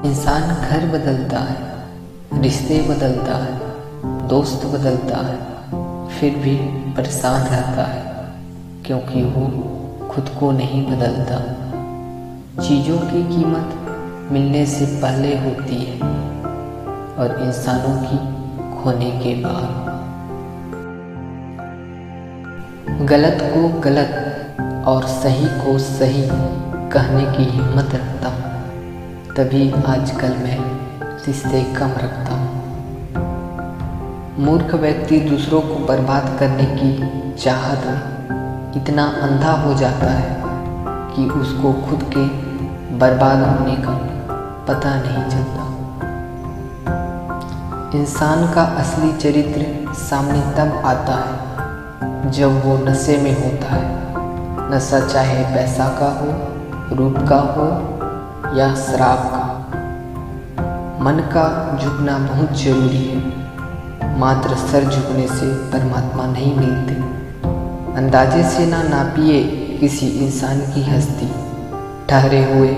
इंसान घर बदलता है, रिश्ते बदलता है, दोस्त बदलता है, फिर भी परेशान रहता है क्योंकि वो खुद को नहीं बदलता। चीज़ों की कीमत मिलने से पहले होती है और इंसानों की खोने के बाद। गलत को गलत और सही को सही कहने की हिम्मत रखता हूँ, तभी आजकल मैं रिश्ते कम रखता हूँ। मूर्ख व्यक्ति दूसरों को बर्बाद करने की चाहत में इतना अंधा हो जाता है कि उसको खुद के बर्बाद होने का पता नहीं चलता। इंसान का असली चरित्र सामने तब आता है जब वो नशे में होता है। नशा चाहे पैसा का हो, रूप का हो या शराब का। मन का झुकना बहुत जरूरी है। मात्र सर झुकने से परमात्मा नहीं मिलते। अंदाजे से ना नापिए किसी इंसान की हस्ती। ठहरे हुए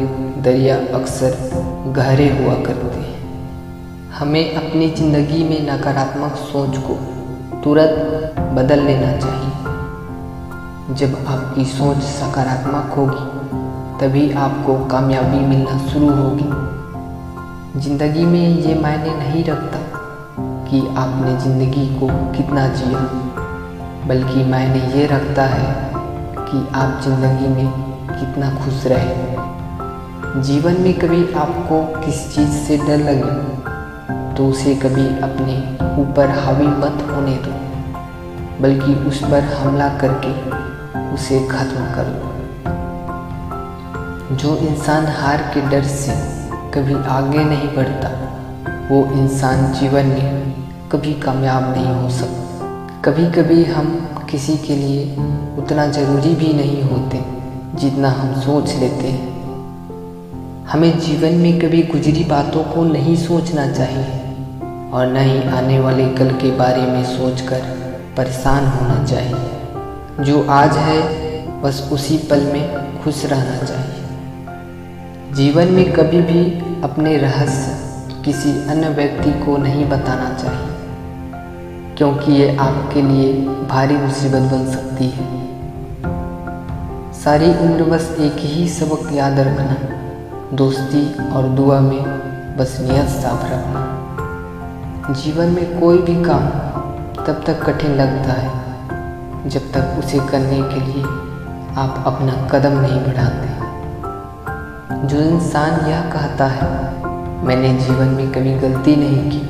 दरिया अक्सर गहरे हुआ करते हैं। हमें अपनी ज़िंदगी में नकारात्मक सोच को तुरंत बदल लेना चाहिए। जब आपकी सोच सकारात्मक होगी तभी आपको कामयाबी मिलना शुरू होगी। ज़िंदगी में ये मायने नहीं रखता कि आपने ज़िंदगी को कितना जिया, बल्कि मायने ये रखता है कि आप ज़िंदगी में कितना खुश रहे। जीवन में कभी आपको किसी चीज़ से डर लगे तो उसे कभी अपने ऊपर हावी मत होने दो, बल्कि उस पर हमला करके उसे खत्म कर लो। जो इंसान हार के डर से कभी आगे नहीं बढ़ता, वो इंसान जीवन में कभी कामयाब नहीं हो सकता। कभी कभी हम किसी के लिए उतना ज़रूरी भी नहीं होते जितना हम सोच लेते हैं। हमें जीवन में कभी गुजरी बातों को नहीं सोचना चाहिए और न ही आने वाले कल के बारे में सोचकर परेशान होना चाहिए। जो आज है बस उसी पल में खुश रहना चाहिए। जीवन में कभी भी अपने रहस्य किसी अन्य व्यक्ति को नहीं बताना चाहिए, क्योंकि ये आपके लिए भारी मुसीबत बन सकती है। सारी उम्र बस एक ही सबक याद रखना, दोस्ती और दुआ में बस नियत साफ रखना। जीवन में कोई भी काम तब तक कठिन लगता है जब तक उसे करने के लिए आप अपना कदम नहीं बढ़ाते। जो इंसान यह कहता है मैंने जीवन में कभी गलती नहीं की,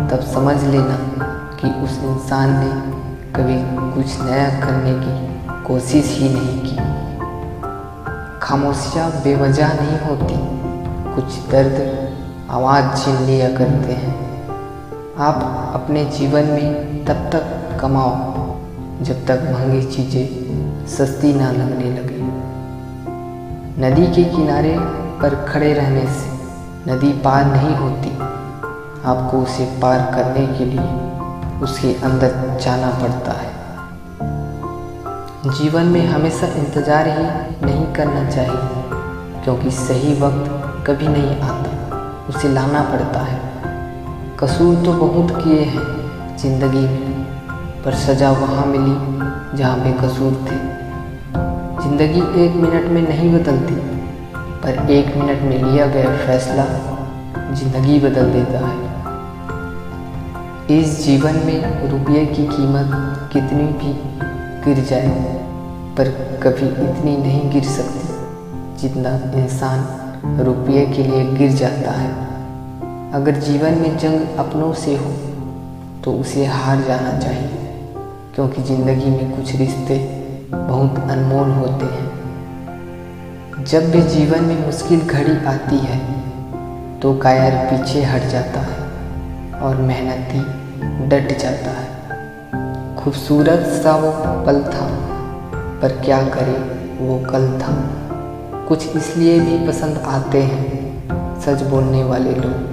तब समझ लेना कि उस इंसान ने कभी कुछ नया करने की कोशिश ही नहीं की। खामोशियाँ बेवजह नहीं होती, कुछ दर्द आवाज़ छीन लिया करते हैं। आप अपने जीवन में तब तक कमाओ जब तक महंगी चीज़ें सस्ती ना लगने लगे। नदी के किनारे पर खड़े रहने से नदी पार नहीं होती। आपको उसे पार करने के लिए उसके अंदर जाना पड़ता है। जीवन में हमेशा इंतज़ार ही नहीं करना चाहिए, क्योंकि सही वक्त कभी नहीं आता, उसे लाना पड़ता है। कसूर तो बहुत किए हैं ज़िंदगी में, पर सज़ा वहाँ मिली जहाँ बेकसूर थे। ज़िंदगी एक मिनट में नहीं बदलती, पर एक मिनट में लिया गया फैसला ज़िंदगी बदल देता है। इस जीवन में रुपये की कीमत कितनी भी गिर जाए, पर कभी इतनी नहीं गिर सकती जितना इंसान रुपये के लिए गिर जाता है। अगर जीवन में जंग अपनों से हो तो उसे हार जाना चाहिए, क्योंकि ज़िंदगी में कुछ रिश्ते बहुत अनमोल होते हैं। जब भी जीवन में मुश्किल घड़ी आती है तो कायर पीछे हट जाता है और मेहनती डट जाता है। खूबसूरत सा वो पल था, पर क्या करे वो कल था। कुछ इसलिए भी पसंद आते हैं सच बोलने वाले लोग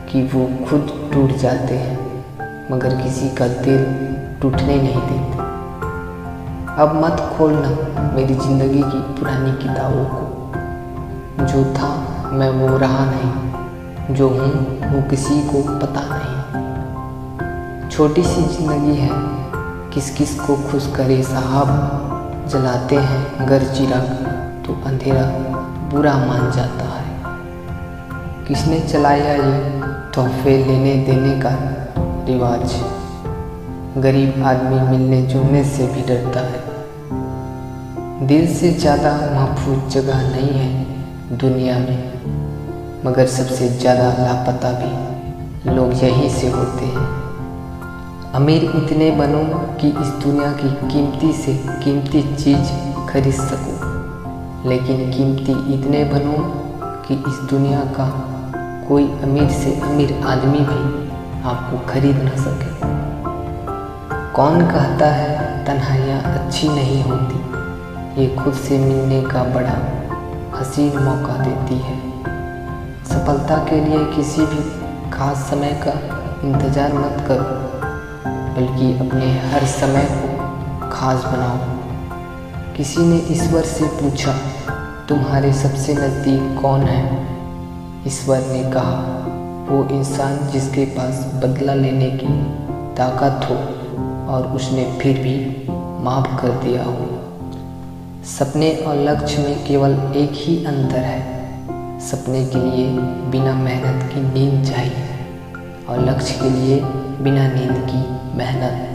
कि वो खुद टूट जाते हैं, मगर किसी का दिल टूटने नहीं देते। अब मत खोलना मेरी ज़िंदगी की पुरानी किताबों को। जो था मैं वो रहा नहीं, जो हूँ वो किसी को पता नहीं। छोटी सी जिंदगी है, किस किस को खुश करे साहब। जलाते हैं घर चिराग तो अंधेरा बुरा मान जाता है। किसने चलाया ये तोहफे लेने देने का रिवाज। गरीब आदमी मिलने जुलने से भी डरता है। दिल से ज़्यादा महफूज जगह नहीं है दुनिया में, मगर सबसे ज़्यादा लापता भी लोग यहीं से होते हैं। अमीर इतने बनो कि इस दुनिया की कीमती से कीमती चीज़ खरीद सकूं, लेकिन कीमती इतने बनो कि इस दुनिया का कोई अमीर से अमीर आदमी भी आपको खरीद न सके। कौन कहता है तन्हाइयाँ अच्छी नहीं होती, ये खुद से मिलने का बड़ा हसीन मौका देती है। सफलता के लिए किसी भी खास समय का इंतज़ार मत करो, बल्कि अपने हर समय को खास बनाओ। किसी ने ईश्वर से पूछा, तुम्हारे सबसे नज़दीक कौन है? ईश्वर ने कहा, वो इंसान जिसके पास बदला लेने की ताकत हो और उसने फिर भी माफ़ कर दिया हो। सपने और लक्ष्य में केवल एक ही अंतर है। सपने के लिए बिना मेहनत की नींद चाहिए और लक्ष्य के लिए बिना नींद की मेहनत।